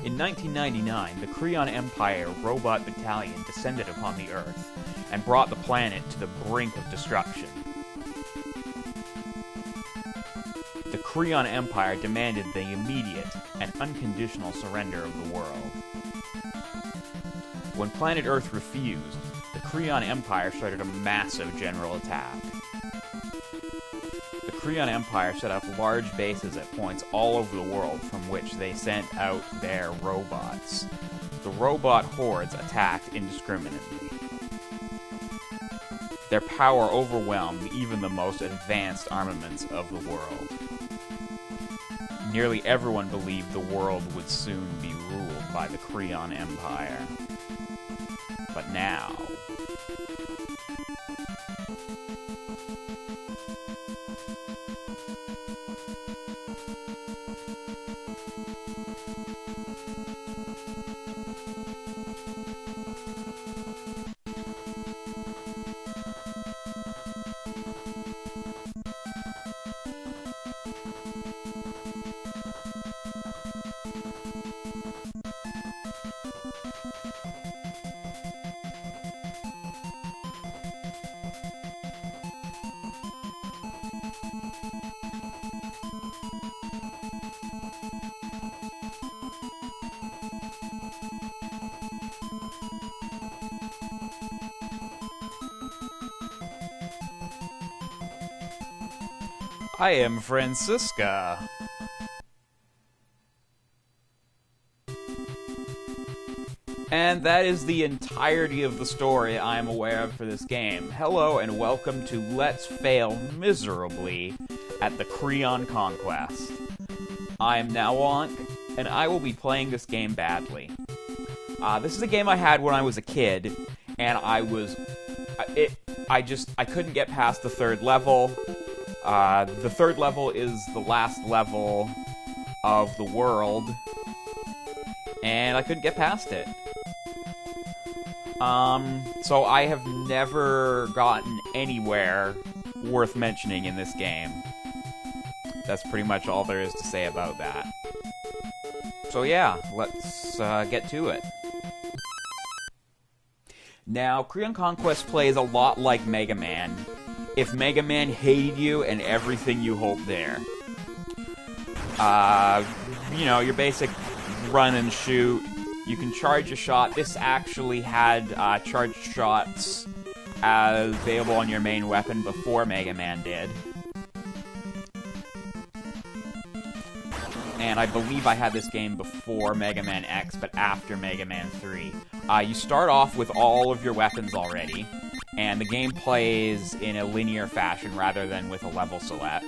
In 1999, the Krion Empire robot battalion descended upon the Earth and brought the planet to the brink of destruction. The Krion Empire demanded the immediate and unconditional surrender of the world. When planet Earth refused, the Krion Empire started a massive general attack. The Krion Empire set up large bases at points all over the world from which they sent out their robots. The robot hordes attacked indiscriminately. Their power overwhelmed even the most advanced armaments of the world. Nearly everyone believed the world would soon be ruled by the Krion Empire. But now... I am Francisca. And that is the entirety of the story I am aware of for this game. Hello and welcome to Let's Fail Miserably at the Krion Conquest. I am Nalwonk, and I will be playing this game badly. This is a game I had when I was a kid, and I couldn't get past the third level. The third level is the last level of the world, and I couldn't get past it. So I have never gotten anywhere worth mentioning in this game. That's pretty much all there is to say about that. So yeah, let's get to it. Now, Krion Conquest plays a lot like Mega Man. If Mega Man hated you and everything you hoped there. You know, your basic run and shoot. You can charge a shot. This actually had charged shots available on your main weapon before Mega Man did. And I believe I had this game before Mega Man X, but after Mega Man 3. You start off with all of your weapons already. And the game plays in a linear fashion rather than with a level select.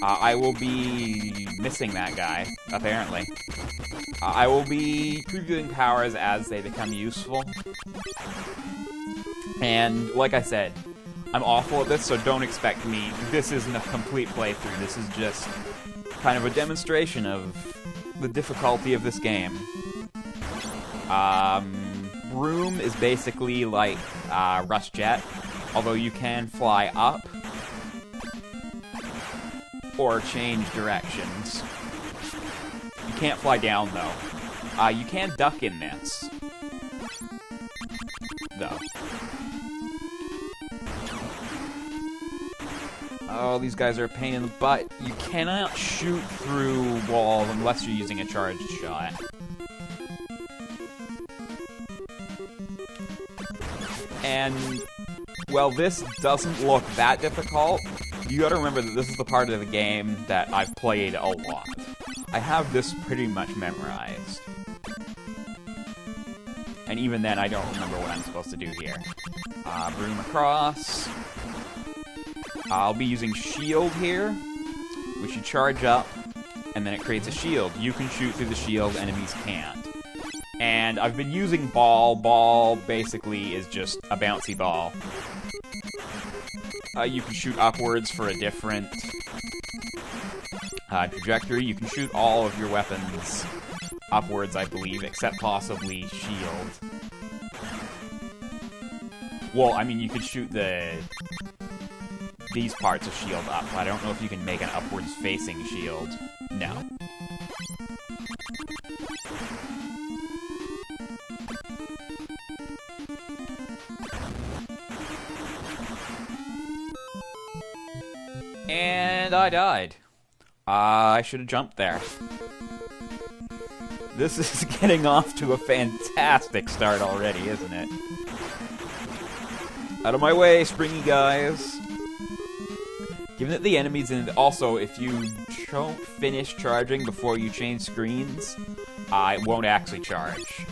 I will be missing that guy, apparently. I will be previewing powers as they become useful. And, like I said, I'm awful at this, so don't expect me. This isn't a complete playthrough. This is just kind of a demonstration of the difficulty of this game. Room is basically like Rush Jet, although you can fly up or change directions. You can't fly down, though. You can duck in this, though. Oh, these guys are a pain in the butt. You cannot shoot through walls unless you're using a charged shot. And, well, this doesn't look that difficult. You gotta remember that this is the part of the game that I've played a lot. I have this pretty much memorized. And even then, I don't remember what I'm supposed to do here. Broom across. I'll be using shield here, which you charge up, and then it creates a shield. You can shoot through the shield, enemies can't. And I've been using ball. Ball basically is just a bouncy ball. You can shoot upwards for a different trajectory. You can shoot all of your weapons upwards, I believe, except possibly shield. Well, I mean, you could shoot the these parts of shield up. I don't know if you can make an upwards-facing shield. No. And I died. I should have jumped there. This is getting off to a fantastic start already, isn't it? Out of my way, springy guys. Given that the enemies in... Also, if you don't finish charging before you change screens, it won't actually charge.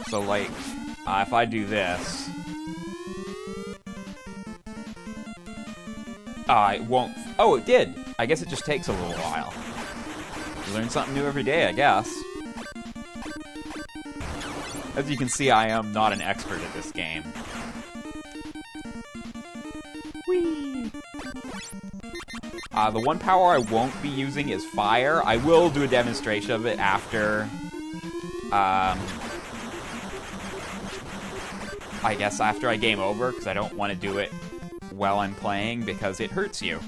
So, like, if I do this... it won't... Oh, it did! I guess it just takes a little while. You learn something new every day, I guess. As you can see, I am not an expert at this game. Whee! The one power I won't be using is fire. I will do a demonstration of it after... I guess after I game over, because I don't want to do it while I'm playing, because it hurts you.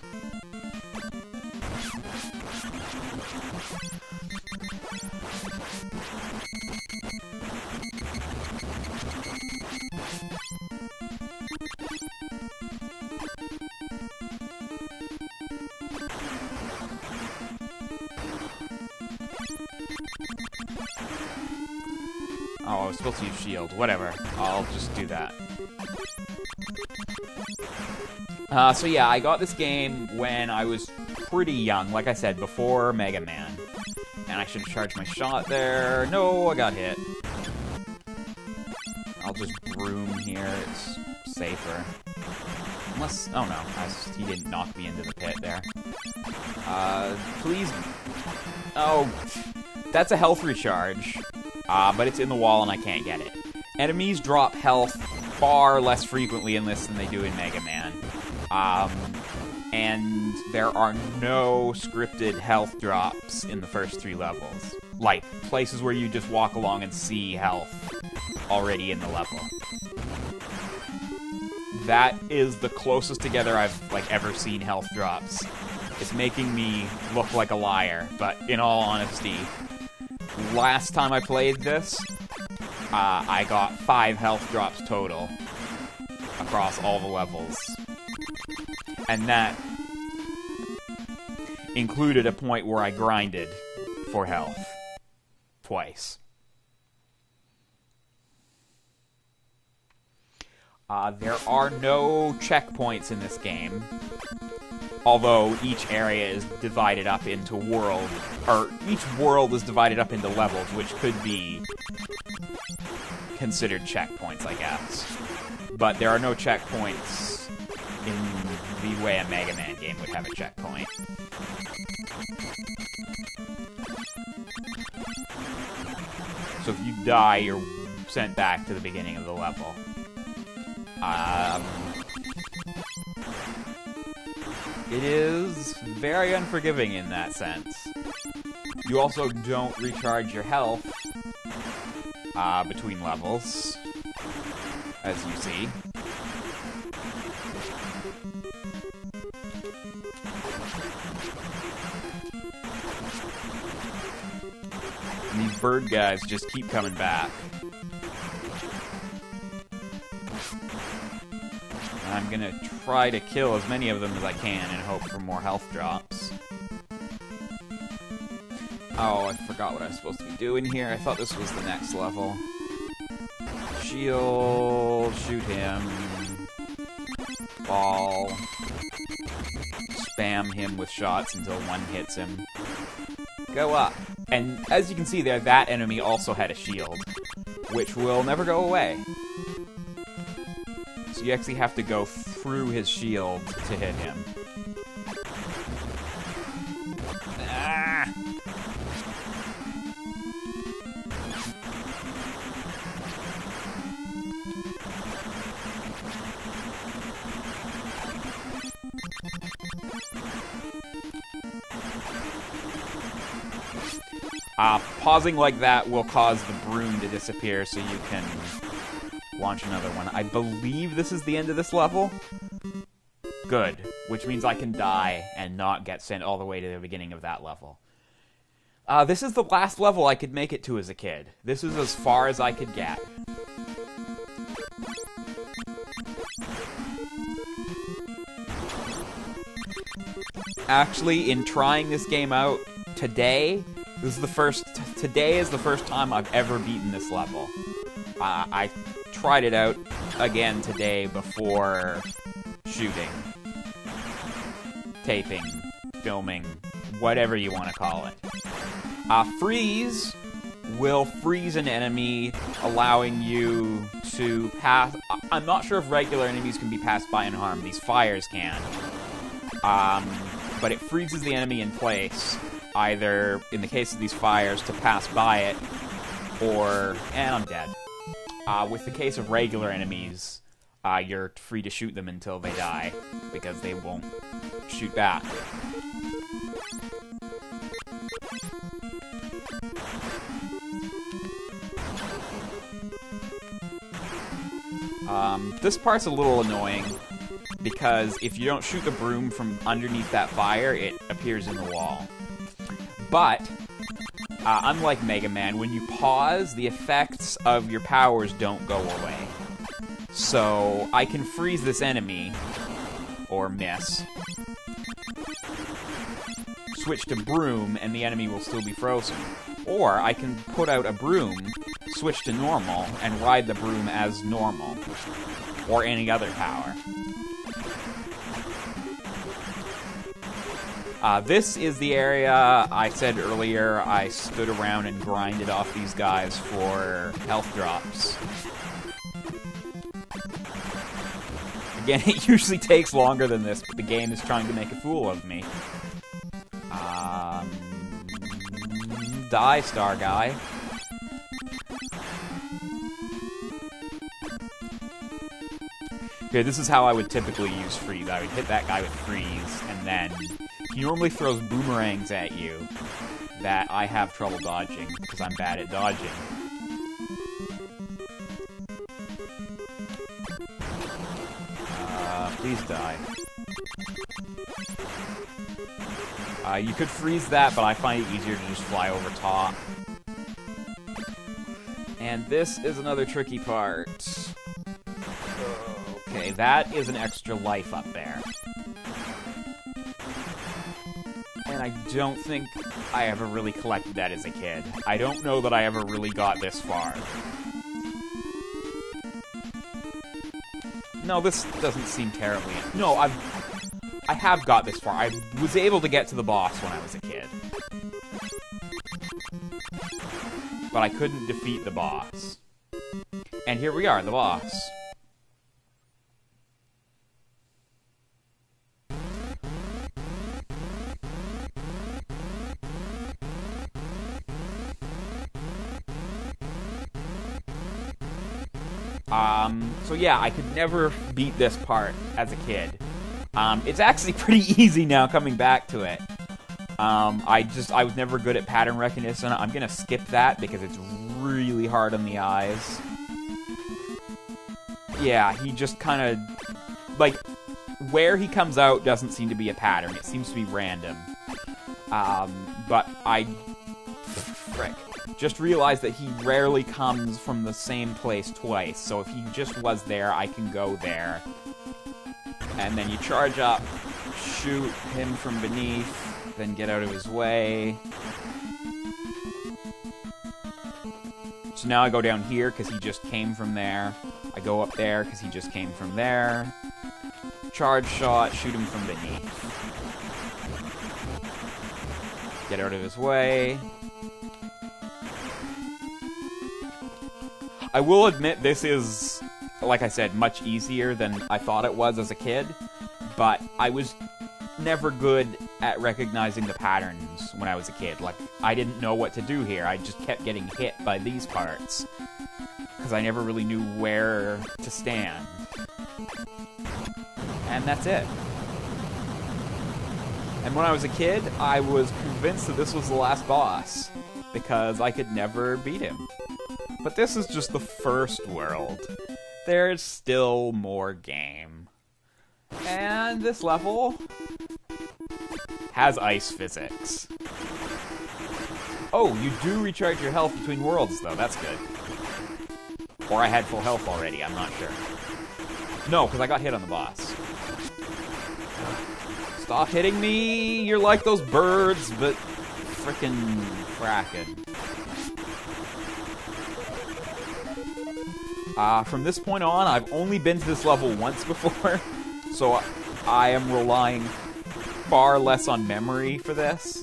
Oh, I was supposed to use shield. Whatever. I'll just do that. So yeah, I got this game when I was pretty young, like I said, before Mega Man. And I should have charged my shot there. No, I got hit. I'll just broom here, it's safer. Unless... Oh no, he didn't knock me into the pit there. Please... Oh, that's a health recharge. But it's in the wall and I can't get it. Enemies drop health far less frequently in this than they do in Mega Man. And there are no scripted health drops in the first 3 levels. Like, places where you just walk along and see health already in the level. That is the closest together I've, like, ever seen health drops. It's making me look like a liar, but in all honesty, last time I played this, I got 5 health drops total across all the levels. And that included a point where I grinded for health. Twice. There are no checkpoints in this game. Although each area is divided up into each world is divided up into levels, which could be considered checkpoints, I guess. But there are no checkpoints in the way a Mega Man game would have a checkpoint. So if you die, you're sent back to the beginning of the level. It is very unforgiving in that sense. You also don't recharge your health between levels, as you see. And these bird guys just keep coming back. I'm gonna try to kill as many of them as I can and hope for more health drops. Oh, I forgot what I was supposed to be doing here. I thought this was the next level. Shield, shoot him. Ball. Spam him with shots until one hits him. Go up. And as you can see there, that enemy also had a shield, which will never go away. So you actually have to go through his shield to hit him. Ah! Pausing like that will cause the broom to disappear so you can launch another one. I believe this is the end of this level. Good, which means I can die and not get sent all the way to the beginning of that level. This is the last level I could make it to as a kid. This is as far as I could get. Actually, in trying this game out today, today is the first time I've ever beaten this level. I tried it out again today before shooting, taping, filming, whatever you want to call it. Freeze will freeze an enemy, allowing you to pass. I'm not sure if regular enemies can be passed by unharmed. These fires can. But it freezes the enemy in place, either, in the case of these fires, to pass by it, or... and I'm dead. With the case of regular enemies, you're free to shoot them until they die, because they won't shoot back. This part's a little annoying, because if you don't shoot the broom from underneath that fire, it appears in the wall. But, unlike Mega Man, when you pause, the effects of your powers don't go away. So, I can freeze this enemy, or miss, switch to broom, and the enemy will still be frozen. Or, I can put out a broom, switch to normal, and ride the broom as normal, or any other power. This is the area I said earlier I stood around and grinded off these guys for health drops. Again, it usually takes longer than this, but the game is trying to make a fool of me. Die, Star Guy. Okay, this is how I would typically use freeze. I would hit that guy with freeze, and then he normally throws boomerangs at you that I have trouble dodging, because I'm bad at dodging. Please die. You could freeze that, but I find it easier to just fly over top. And this is another tricky part. Okay, that is an extra life up there. And I don't think I ever really collected that as a kid. I don't know that I ever really got this far. No, this doesn't seem terribly... No, I have got this far. I was able to get to the boss when I was a kid. But I couldn't defeat the boss. And here we are, the boss. So yeah, I could never beat this part as a kid. It's actually pretty easy now coming back to it. I was never good at pattern recognition. I'm gonna skip that because it's really hard on the eyes. Yeah, he just kind of, like, where he comes out doesn't seem to be a pattern. It seems to be random. But I, frick, just realized that he rarely comes from the same place twice. So if he just was there, I can go there. And then you charge up, shoot him from beneath, then get out of his way. So now I go down here because he just came from there. I go up there because he just came from there. Charge shot, shoot him from beneath. Get out of his way. I will admit this is, like I said, much easier than I thought it was as a kid, but I was never good at recognizing the patterns when I was a kid. Like, I didn't know what to do here. I just kept getting hit by these parts, because I never really knew where to stand. And that's it. And when I was a kid, I was convinced that this was the last boss, because I could never beat him. But this is just the first world. there's still more game. And this level has ice physics. Oh, you do recharge your health between worlds, though. That's good. Or I had full health already, I'm not sure. No, because I got hit on the boss. Stop hitting me! You're like those birds, but frickin' Kraken. From this point on, I've only been to this level once before, so I am relying far less on memory for this.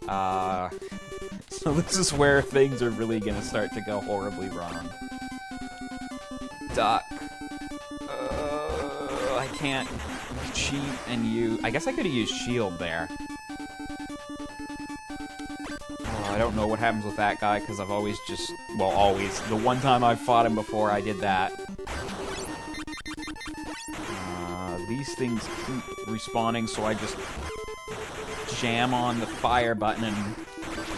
So this is where things are really gonna start to go horribly wrong. Duck. I can't cheat and use... I guess I could have used shield there. I don't know what happens with that guy, because I've always just... Well, always. The one time I've fought him before, I did that. These things keep respawning, so I just jam on the fire button and...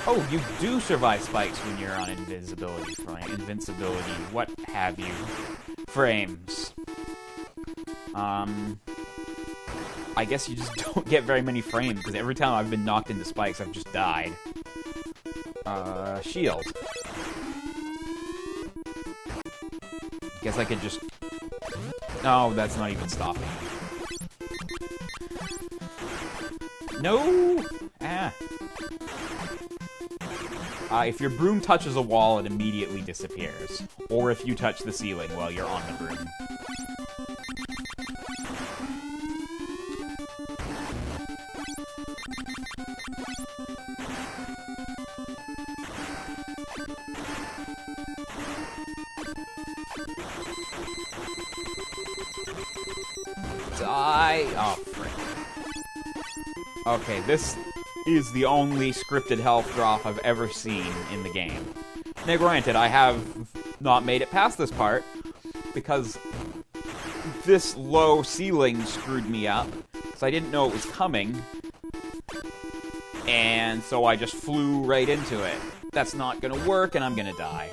Oh, you do survive spikes when you're on invincibility, what have you, frames. I guess you just don't get very many frames, because every time I've been knocked into spikes, I've just died. Shield. Guess I could just... No, that's not even stopping. No! Ah. If your broom touches a wall, it immediately disappears. Or if you touch the ceiling while you're on the broom. Die! Oh, frick. Okay, this is the only scripted health drop I've ever seen in the game. Now, granted, I have not made it past this part, because this low ceiling screwed me up, so I didn't know it was coming, and so I just flew right into it. That's not gonna work, and I'm gonna die.